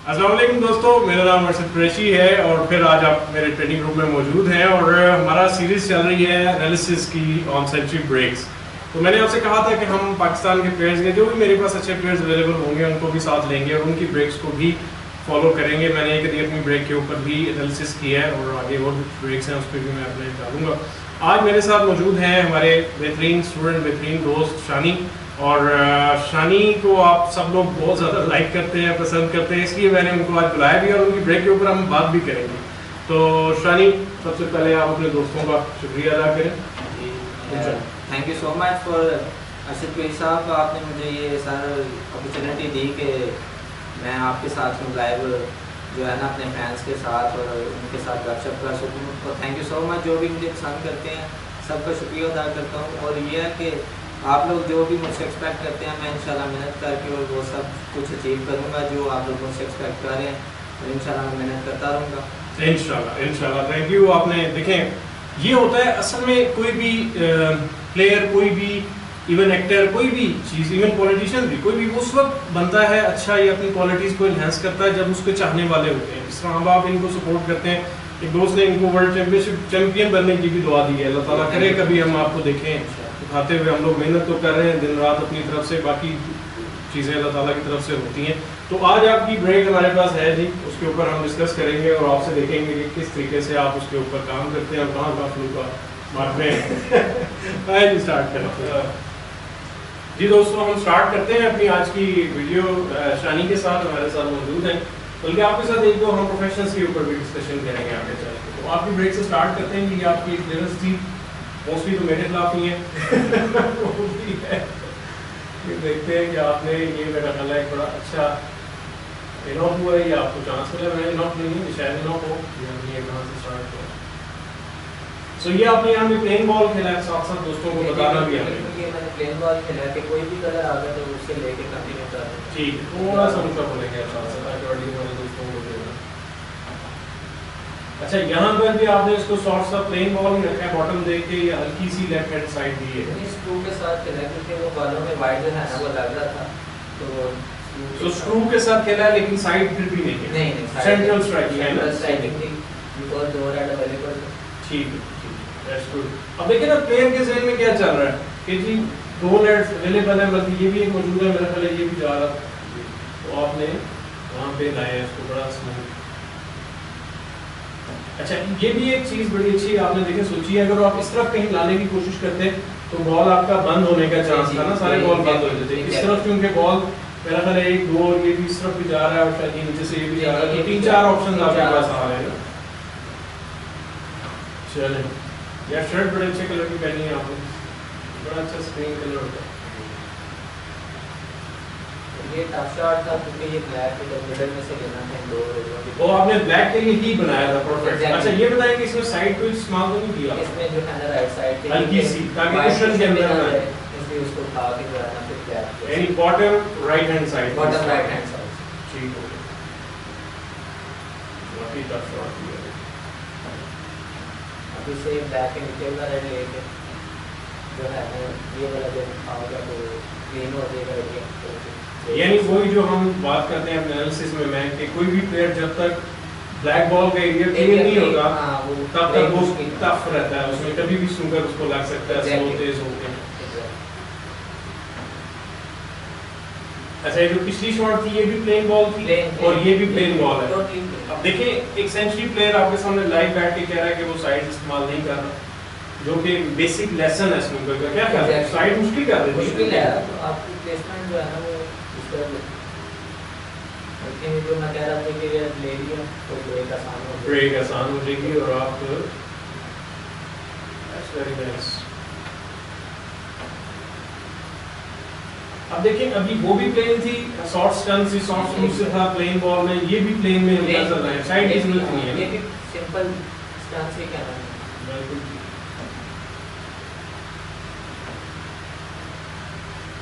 अस्सलाम वालेकुम दोस्तों, मेरा नाम अर्शद कुरैशी है और फिर आज आप मेरे ट्रेनिंग रूम में मौजूद हैं और हमारा सीरीज़ चल रही है एनालिसिस की ऑन सेंचुरी ब्रेक्स। तो मैंने आपसे कहा था कि हम पाकिस्तान के प्लेयर्स के जो भी मेरे पास अच्छे प्लेयर्स अवेलेबल होंगे उनको भी साथ लेंगे और उनकी ब्रेक्स को भी फॉलो करेंगे। मैंने एक अपनी ब्रेक के ऊपर भी एनालिसिस किया है और आगे और ब्रेक्स हैं उस पर भी मैं अपने डालूंगा। आज मेरे साथ मौजूद हैं हमारे बेहतरीन स्टूडेंट, बेहतरीन दोस्त शानी। और शानी को आप सब लोग बहुत ज़्यादा लाइक करते हैं, पसंद करते हैं, इसलिए मैंने उनको आज बुलाया भी और उनकी ब्रेक के ऊपर हम बात भी करेंगे। तो शानी, सबसे पहले आप अपने दोस्तों का शुक्रिया अदा करें। Thank you so much for Arshad भाई साहब, आपने मुझे ये सारा अपॉर्चुनिटी दी कि मैं आपके साथ में लाइव जो है ना अपने फैंस के साथ और उनके साथ गपशप कर सकूँ। तो थैंक यू सो मच, जो भी मुझे पसंद करते हैं सबका शुक्रिया अदा करता हूँ। और ये है कि आप लोग जो भी मुझसे एक्सपेक्ट करते हैं मैं इंशाल्लाह मेहनत करके और वो सब कुछ अचीव करूँगा जो आप लोग मुझसे एक्सपेक्ट कर रहे हैं, और इंशाल्लाह मैं मेहनत करता रहूँगा। इंशाल्लाह थैंक यू। आपने देखें, ये होता है असल में कोई भी प्लेयर, कोई भी इवन एक्टर, कोई भी चीज़, इवन पॉलिटिशियन भी, कोई भी उस वक्त बनता है अच्छा, ये अपनी क्वालिटीज़ को इन्हेंस करता है जब उसके चाहने वाले होते हैं। जिस तरह अब आप इनको सपोर्ट करते हैं, एक दोस्त ने इनको वर्ल्ड चैंपियन बनने की भी दुआ दी है। अल्लाह ताला करे कभी हम आपको देखें उठाते हुए। हम लोग मेहनत तो कर रहे हैं दिन रात अपनी तरफ से, बाकी चीज़ें अल्लाह ताला की तरफ से होती हैं। तो आज आपकी ब्रेक हमारे पास है जी, उसके ऊपर हम डिस्कस करेंगे और आपसे देखेंगे कि किस तरीके से आप उसके ऊपर काम करते हैं और कहाँ कहाँ फ्लू का मारते हैं। आइए स्टार्ट करते हैं जी दोस्तों, हम स्टार्ट करते हैं अपनी आज की वीडियो। शानी के साथ हमारे साथ मौजूद हैं, बल्कि आपके साथ एक दो हम प्रोफेशनल्स के ऊपर भी डिस्कशन करेंगे आगे चल के। तो आपकी ब्रेक से स्टार्ट करते हैं कि आपकी क्लियरेंस थी, मोस्टली तो मेरे खिलाफ ही है। देखते हैं कि आपने ये, मेरा ख्याल है बड़ा अच्छा इनॉफ हुआ है या आपको चांस मिला। मैं इनॉफ नहीं है, शायद इनॉफ हो। ये कहाँ से स्टार्ट हुआ? सो ये आपने यहाँ पे प्लेन बॉल खेला है, साथ साथ दोस्तों को बताना भी है। ये मैंने प्लेन बॉल खेला है कि कोई भी कलर आ गया तो उससे लेके कंटिन्यू कर दें। ठीक है, थोड़ा सा ऊपर बोलेंगे साथ साथ ताकि ऑडियो वाले दोस्तों को देना। अच्छा, यहाँ पर भी आपने इसको शॉर्ट सा प्लेन बॉल ही रखा है, बॉटम दे के या हल्की सी लेफ्ट हैंड साइड दी है। स्क्रू के साथ खेला है क्योंकि वो बॉलों में वाइड जो है ना वो लग रहा था, तो स्क्रू के साथ खेला है लेकिन साइड फिर भी नहीं है। नहीं, सेंट्रल स्ट्राइकिंग है ना, स्ट्राइकिंग थी और दो रेड अवेलेबल थे। ठीक है, दैट्स गुड। अब देखिए ना प्लेयर के ज़हन में क्या चल रहा है कि जी दो रेड्स अवेलेबल है, बल्कि ये भी एक मौजूद है, मेरा ख्याल है ये भी जा रहा था, तो आपने वहाँ पे लाया इसको बड़ा स्मूथ। अच्छा, ये भी एक चीज़ बड़ी अच्छी आपने देखिए सोची है, अगर आप इस तरफ कहीं लाने की कोशिश करते तो बॉल आपका बंद होने का चांस था ना, सारे बॉल बंद हो जाते। इस तरफ क्योंकि बॉल मेरा ख्याल है एक दो, और ये भी इस तरफ भी जा रहा है और शायद नीचे से ये भी जा रहा है, तो तीन चार ऑप्शन आपके पास आ रहे हैं। चलें, यार शर्ट बड़े अच्छे कलर की पहनी है आपने, बड़ा अच्छा स्क्रीन कलर होता है। ये टफ शॉट था क्योंकि ये ब्लैक के मिडल में से लेना था दो। वो आपने ब्लैक के लिए ही बनाया था, परफेक्ट। अच्छा, ये बताएं कि इसमें साइड को इस्तेमाल तो नहीं किया? इसमें जो है ना राइट साइड थी हल्की सी, ताकि कुशन के अंदर ना आए, इसलिए उसको उठा के जो है ना फिर ब्लैक यानी bottom right hand side, bottom right hand side. ठीक हो गया, काफी टफ शॉट दिया। अभी से ब्लैक के नीचे वाला रेड लेके जो है ना ये वाला जो आओगे तो क्लीन हो जाएगा ये। यानी वही जो हम बात करते हैं अपने एनालिसिस में मैं कि कोई भी प्लेयर जब तक ब्लैक बॉल का एरिया क्लियर नहीं होगा तब तक वो टफ रहता है, उसमें कभी भी स्नूकर उसको लग सकता है, स्लो तेज होते हैं। अच्छा, ये जो पिछली शॉट थी ये भी प्लेन बॉल थी और ये भी प्लेन बॉल है। अब देखिए, एक सेंचुरी प्लेयर आपके सामने लाइव बैठ के कह रहा है कि वो साइड इस्तेमाल नहीं कर रहा, जो कि बेसिक लेसन है स्नूकर का। क्या कर रहा है, साइड मुश्किल कर देती है, मुश्किल है। तो आपकी प्लेसमेंट जो है ना वो लेकिन जो मैं कह रहा था कि ये ले लिया तो ब्रेक आसान हो जाएगी और आप दैट्स वेरी नाइस। अब देखिए, अभी वो भी प्लेन थी, शॉर्ट स्टंस से शॉर्ट स्टंस से था प्लेन बॉल में, ये भी प्लेन में नजर आ रहा है, साइड की जरूरत नहीं है, ये भी सिंपल स्टंस ही कहना है। बिल्कुल,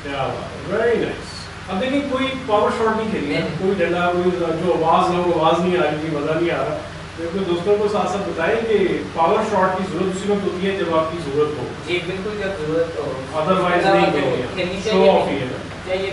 क्या बात है, वेरी नाइस। अब देखिए, कोई पावर शॉट नहीं खेली है, कोई डंडा, कोई जो आवाज नहीं आ रही थी, मजा नहीं आ रहा। तो दोस्तों को साथ साथ बताएं कि पावर शॉट की जरूरत उसी वक्त होती है जब आपकी जरूरत हो। जी बिल्कुल, जब जरूरत हो, अदरवाइज नहीं खेलनी है, शो ऑफ ही है। चाहिए।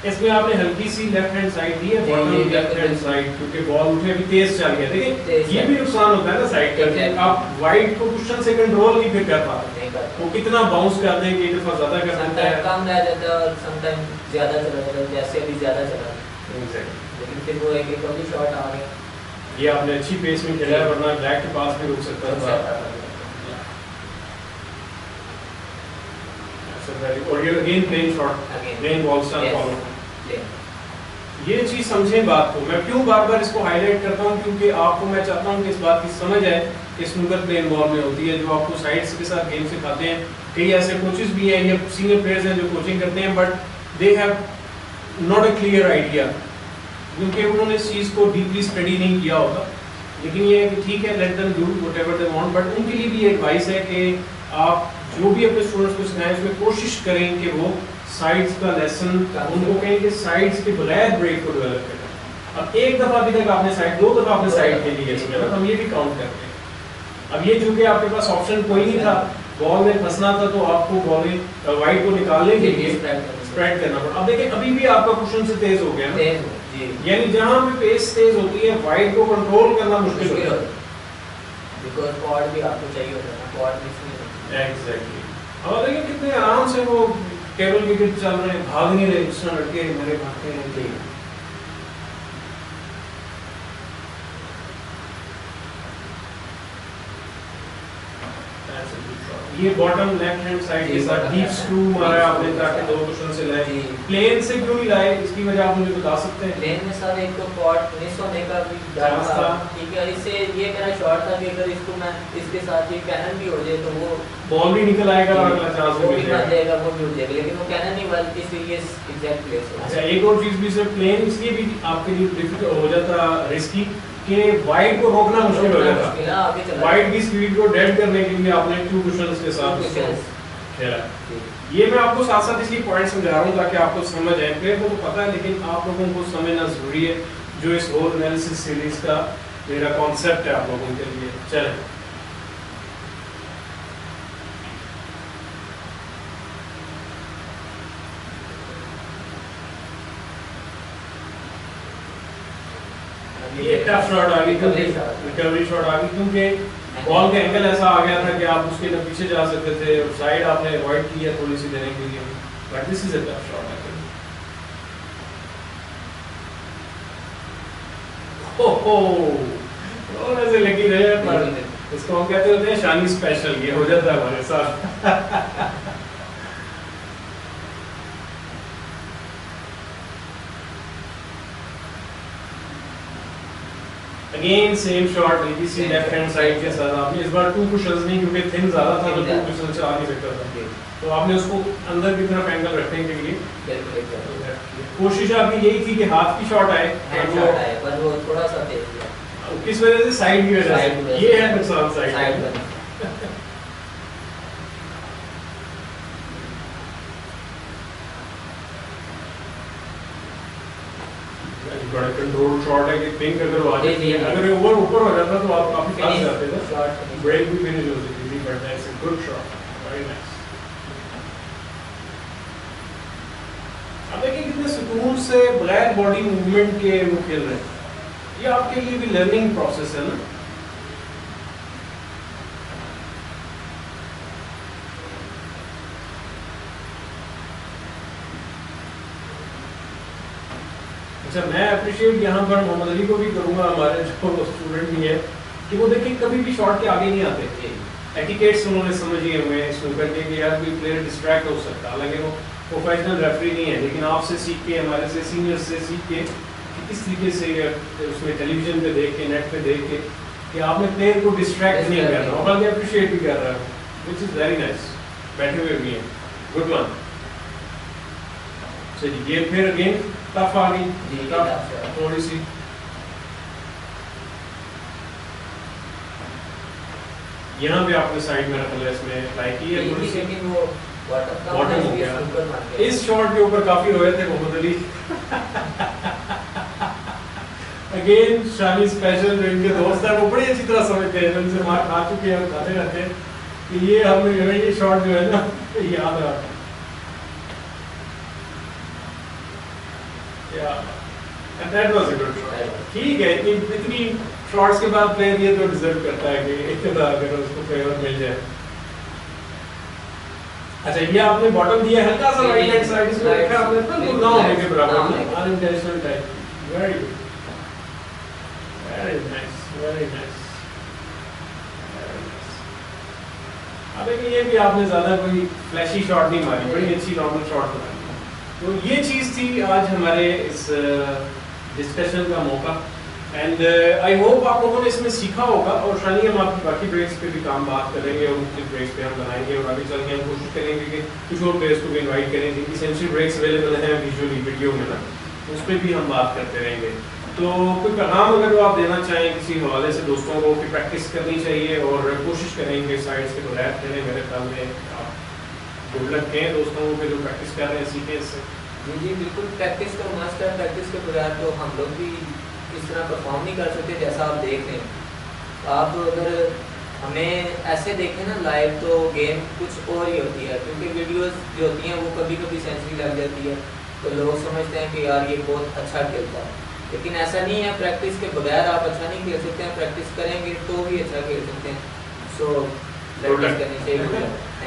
इसमें आपने हल्की सी लेफ्ट हैंड साइड दी है, बॉटम लेफ्ट हैंड साइड, क्योंकि बॉल उठे अभी तेज चल गया। देखिए ये भी नुकसान होता है ना साइड का, आप वाइड को कुशन से कंट्रोल नहीं फिर कर पाते, वो कितना बाउंस कर दे कि एक दफा ज्यादा कर देता है, कम रह जाता है और समटाइम ज्यादा चला जाता है, जैसे अभी ज्यादा चला। लेकिन फिर वो एक और शॉट आ गया। ये आपने अच्छी पेस में खेला है, वरना बैक के पास भी रुक सकता था। और ये again plain shot, plain ball star follow. ये चीज समझें बात को, मैं क्यों बार बार इसको हाईलाइट करता हूँ, क्योंकि आपको मैं चाहता हूँ कि इस बात की समझ आए कि स्नूकर प्लेन बॉल में होती है, जो आपको साइड्स के साथ गेम सिखाते हैं। कई ऐसे कोचेस भी हैं या सीनियर प्लेयर्स हैं जो कोचिंग करते हैं, but they have not a clear idea, क्योंकि उन्होंने इस चीज़ को डीपली स्टडी नहीं किया होगा। लेकिन ये है कि ठीक है, let them do whatever they want, but उनके लिए भी एडवाइस है कि आप जो भी अपने स्टूडेंट्स को सिखाएं उसमें कोशिश करें कि वो साइड्स का लेसन, उनको कहें कि साइड्स के बगैर ब्रेक को डेवलप करें। अब एक दफा अभी तक आपने साइड, दो दफा आपने साइड खेली है इसमें, हम ये भी काउंट करते हैं। अब ये चूंकि आपके पास ऑप्शन कोई नहीं था, बॉल में फंसना था, तो आपको बॉल वाइड को निकालने के लिए स्प्रेड करना पड़ा। अब देखिए अभी भी आपका कुशन से तेज हो गया ना, यानी जहां पे पेस तेज होती है वाइड को कंट्रोल करना मुश्किल होता है, बिकॉज़ क्वाड भी आपको चाहिए होता है, क्वाड मिस नहीं होता। एग्जैक्टली। अब देखिए कितने आराम से वो टेबल विकेट चल रहे हैं, भाग नहीं रहे, दूसरा लड़के मेरे भागते हैं। ये बॉटम लेफ्ट हैंड साइड के साथ डीप स्क्रू मारा है आपने ताकि दो कुशन से लाए। प्लेन से क्यों नहीं लाए, इसकी वजह आप मुझे बता सकते हैं? प्लेन में सर एक तो कॉर्ड मिस होने का भी डर था, ठीक है। इससे ये मेरा शॉट था कि अगर इसको मैं इसके साथ ये कैनन भी हो जाए तो वो बॉल भी निकल आएगा और अगला चांस भी मिल जाएगा, वो भी उड़ जाएगा, लेकिन वो कैनन नहीं बल्कि इसलिए एग्जैक्ट प्लेस है। अच्छा, एक और चीज भी सर, प्लेन इसलिए भी आपके लिए डिफिकल्ट हो जाता, रिस्की, कि वाइड को रोकना मुश्किल हो जाता। वाइड की स्पीड को डेड करने के लिए आपने टू कुशंस के साथ खेला। ये मैं आपको साथ साथ इसलिए पॉइंट समझा रहा हूँ ताकि आपको समझ आए। प्लेयर को तो पता है, लेकिन आप लोगों को समझना जरूरी है, जो इस होल एनालिसिस सीरीज का मेरा कॉन्सेप्ट है आप लोगों के लिए। चलें, ये टफ शॉट आ गई, रिकवरी शॉट आ गई, क्योंकि बॉल का एंगल ऐसा आ गया था कि आप उसके ना पीछे जा सकते थे और साइड आपने अवॉइड की है थोड़ी सी देने के लिए, but this is a tough shot. ओहो, और ऐसे लगी रहे, पर इसको हम कहते होते हैं शानी स्पेशल, ये हो जाता है हमारे साथ। अगेन सेम शॉट, हल्की सी लेफ्ट हैंड साइड के साथ आपने इस बार टू कुशंस नहीं, क्योंकि थिन ज्यादा था तो टू कुशंस से आ नहीं सकता था, तो आपने उसको अंदर की तरफ एंगल रखने के लिए कोशिश आपकी यही थी कि हाथ की शॉट आए, पर वो थोड़ा सा तेज है। किस वजह से? साइड की वजह से। ये है नुकसान साइड का। बड़ा कंट्रोल शॉट है कि पिंक अगर आ जाती है, अगर ओवर ऊपर हो जाता तो आप काफी फंस जाते थे, ब्रेक भी फिनिश हो सकती थी, but that's a good shot, very nice. अब देखिए कितने सुकून से बगैर बॉडी मूवमेंट के वो खेल रहे हैं, ये आपके लिए भी लर्निंग प्रोसेस है ना। अच्छा, मैं अप्रिशिएट यहाँ पर मोहम्मद अली को भी करूँगा, हमारे जो स्टूडेंट भी है, कि वो देखिए कभी भी शॉट के आगे नहीं आते। एटिकेट्स उन्होंने समझिए हुए स्नूकर के कि यार कोई प्लेयर डिस्ट्रैक्ट हो सकता है, हालांकि वो प्रोफेशनल रेफरी नहीं है, लेकिन आपसे सीख के, हमारे से सीनियर से सीख के कि किस तरीके से उसमें टेलीविजन पे देख के, नेट पे देख के, कि आपने प्लेयर को डिस्ट्रैक्ट नहीं करना, और बल्कि अप्रिशिएट भी कर रहा है, विच इज़ वेरी नाइस। बैठे हुए भी हैं, गुड वन। चलिए, ये फिर अगेन टफ आ गई, थोड़ी सी। यहाँ पे आपने साइड में रखा है, इसमें अप्लाई की है थोड़ी सी, लेकिन वो बॉटम हो गया। इस शॉट के ऊपर काफी रोए थे मोहम्मद अली। अगेन शानी स्पेशल, जो इनके दोस्त हैं वो बड़ी अच्छी तरह समझते हैं, उनसे मार खा चुके हैं, खाते रहते हैं कि ये हमने ये शॉट जो है ना याद है। And that was a good try. ठीक है, इतनी शॉट्स के बाद प्लेयर ये तो डिजर्व करता है कि इतना अगर उसको फेवर मिल जाए। अच्छा, ये आपने बॉटम दिया हल्का सा राइट हैंड साइड इसमें रखा आपने, बिल्कुल ना होने के बराबर, unintentional type. Very good, very nice, very nice. अब देखिए ये भी आपने ज्यादा कोई फ्लैशी शॉट नहीं मारी, बड़ी अच्छी नॉर्मल शॉट मारी। तो ये चीज़ थी आज हमारे इस डिस्कशन का मौका। एंड आई होप आप लोगों ने इसमें सीखा होगा। और शानी हम आपकी बाकी ब्रेक्स पे भी काम बात करेंगे और मुख्तलिफ ब्रेक्स पे हम बनाएंगे और आगे चल के हम कोशिश करेंगे कि कुछ और प्लेयर्स को भी इन्वाइट करें जिनकी सेंसरी ब्रेक्स अवेलेबल हैं विजुअली वीडियो में ना, उस पर भी हम बात करते रहेंगे। तो कोई पैगाम अगर आप देना चाहें किसी हवाले से दोस्तों को कि प्रैक्टिस करनी चाहिए और कोशिश करेंगे साइड्स के बगैर खेलें, मेरे ख्याल में आप गुड लक कहें दोस्तों को जो प्रैक्टिस कर रहे हैं सीखें इससे। जी जी बिल्कुल, प्रैक्टिस तो मस्ट है। प्रैक्टिस के बगैर तो हम लोग भी इस तरह परफॉर्म नहीं कर सकते जैसा आप देख रहे हैं। आप अगर हमें ऐसे देखें ना लाइव तो गेम कुछ और ही होती है, क्योंकि वीडियोस जो होती हैं वो कभी कभी सेंसरी लग जाती है तो लोग समझते हैं कि यार ये बहुत अच्छा खेलता है, लेकिन ऐसा नहीं है। प्रैक्टिस के बगैर आप अच्छा नहीं खेल सकते हैं, प्रैक्टिस करेंगे तो भी अच्छा खेल सकते हैं। सो प्रैक्टिस करनी चाहिए।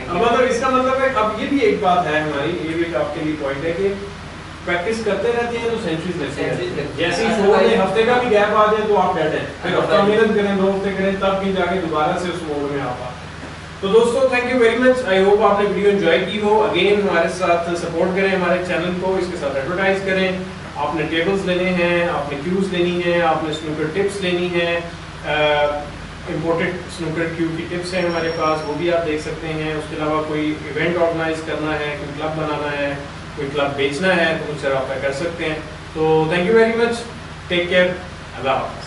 मतलब इसका मतलब है, अब ये भी एक बात है हमारी, ये भी आपके लिए पॉइंट है कि प्रैक्टिस करते रहते हैं तो सेंचुरीज लगती है। जैसे ही शो में हफ्ते का भी गैप आ जाए तो आप बैठे हैं, फिर हफ्ता मेहनत करें, 2 हफ्ते करें, तब भी जाके दोबारा से उस मोड में आप आते हैं। तो दोस्तों thank you very much. I hope आपने वीडियो एंजॉय की हो। अगेन हमारे साथ सपोर्ट करें हमारे चैनल को, इसके साथ एडवर्टाइज करें। आपने टेबल्स लेने हैं, आपने क्यूज लेनी है, आपने स्नूकर टिप्स लेनी है, इम्पोर्टेड स्नूकर क्यू की टिप्स हैं हमारे पास, वो भी आप देख सकते हैं। उसके अलावा कोई इवेंट ऑर्गेनाइज करना है, कोई क्लब बनाना है, कोई क्लब बेचना है तो मुझसे रब्ता कर सकते हैं। तो thank you very much, take care, अल्लाह हाफ़िज़।